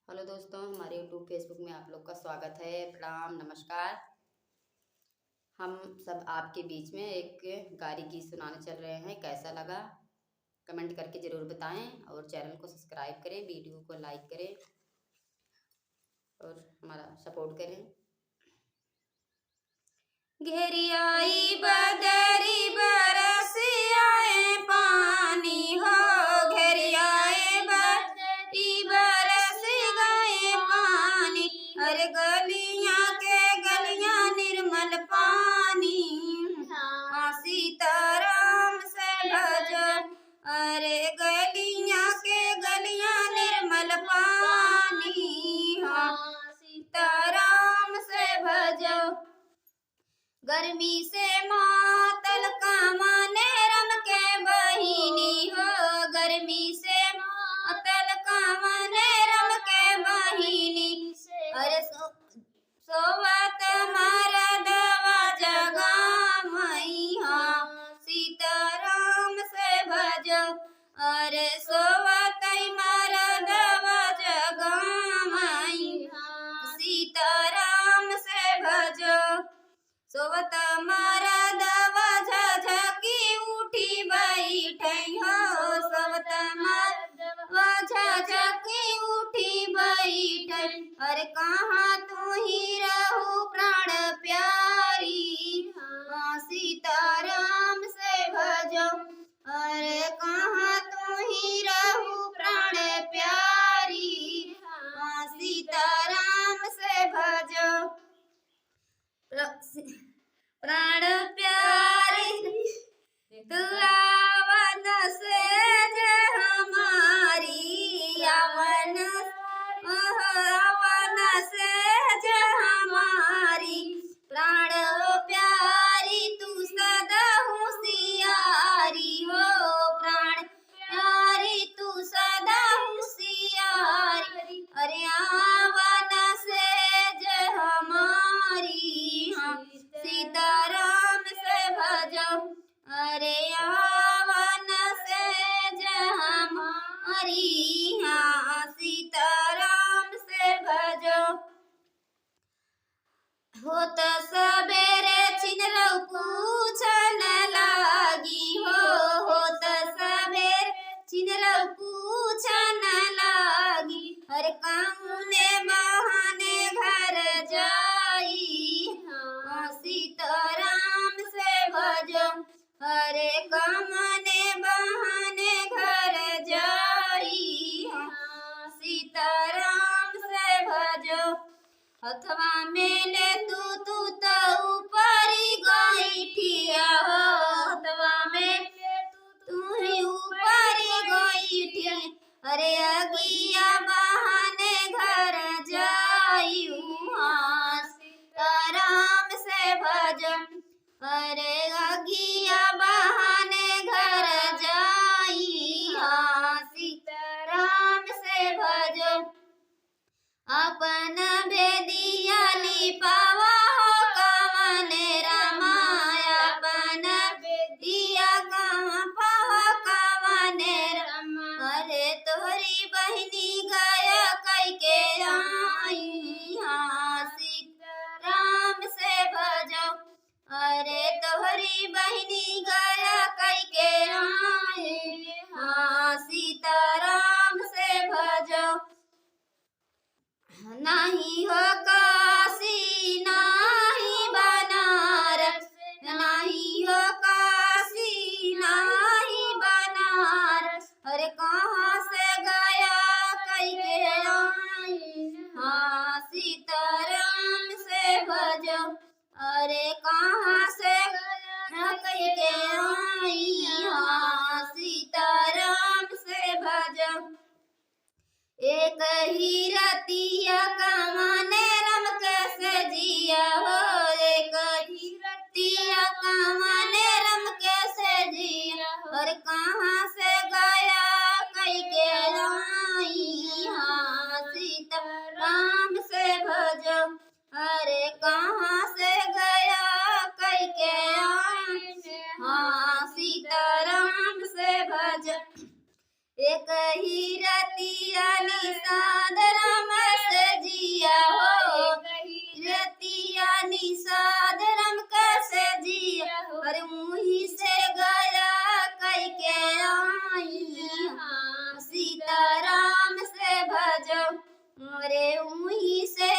Hello दोस्तों, हमारे YouTube Facebook में आप लोग का स्वागत है। प्रणाम, नमस्कार। हम सब आपके बीच में एक गारी गीत सुनाने चल रहे हैं। कैसा लगा कमेंट करके ज़रूर बताएं और चैनल को सब्सक्राइब करें, वीडियो को लाइक करें और हमारा सपोर्ट करें। घेरी आई बदरी बरस आए पानी हो, घेरी आए बदरी बरस गए पानी, अरे गलियां के गलियां निर्मल पानी। हाँ सीताराम से भजो, अरे गलियां के गलियां निर्मल पानी। हाँ सीताराम से भजो। गर्मी से मातल कामने रम के बहिनी हो, गर्मी से मातल कामने रम के बहिनी, अरे सोवत मरदवा जगा मैया सीताराम से भजो, अरे सोवत मरदवा जगा मैया सीताराम से भजो। सोवत मरदवा झझकी उठी बैठई हो, सोवत मरदवा झझकी उठी बैठई, अरे कहाँ तू ही रहू प्राण प्यारी। हाँ सीताराम से भजो, अरे कहाँ तू ही रहू प्राण प्यारी। हाँ सीताराम से भजो। प्राण प्यारी तू आवन से हमारी, आवन से हमारी, प्राण प्यारी तू सदा होशियारी हो, प्राण प्यारी तू सदा होशियारी, अरे आवन से हमारी। हाँ सीताराम से भजो, अरे आवन से हमारी। हाँ सीताराम से भजो। होत सबेरे छिनरौ पूछन लागी हो, होत सबेरे छिनरौ पूछन लागी, अरे कामुने बहाने घर जाई। हाँ सीताराम से भजो, अरे कामने बहाने घर जाई। हाँ सीताराम से भजो। हथवा में ले तू तो ऊपरी गईठिया हो, हथवा में तू ही ऊपरी गईठिया, अरे अगिया बहाने घर जाई। हाँ सीताराम से भजो, अरे अगिया बहाने घर जाई। हाँ सीताराम से भजो। अपन बेदिया लिपावा हो कवने रमाया, अपन बेदिया कहाँ कवने रमा, अरे तोहरी बहनी गया कई के आई। हाँ सीताराम से भजो, अरे तोहरी बहनी गया कई के आई। हाँ सीताराम से भजो। नहीं हो काशी नहीं बनारस, नहीं हो काशी नहीं बनारस, अरे कहाँ से गया कई के आई। हाँ सीताराम से भजो, अरे कहाँ से गया कई के आई। हाँ सीताराम से भजो। एक ही रतिया कमाने रम कैसे जिया हो, एक ही रतिया कमाने रम कैसे जिया, और कहाँ से गया कई के आई। हाँ सीताराम से भजो, अरे कहाँ से गया कई के आई। हाँ सीताराम से भजो। एक ही रतिया निषाद राम राम से भजो, मोरे ऊही से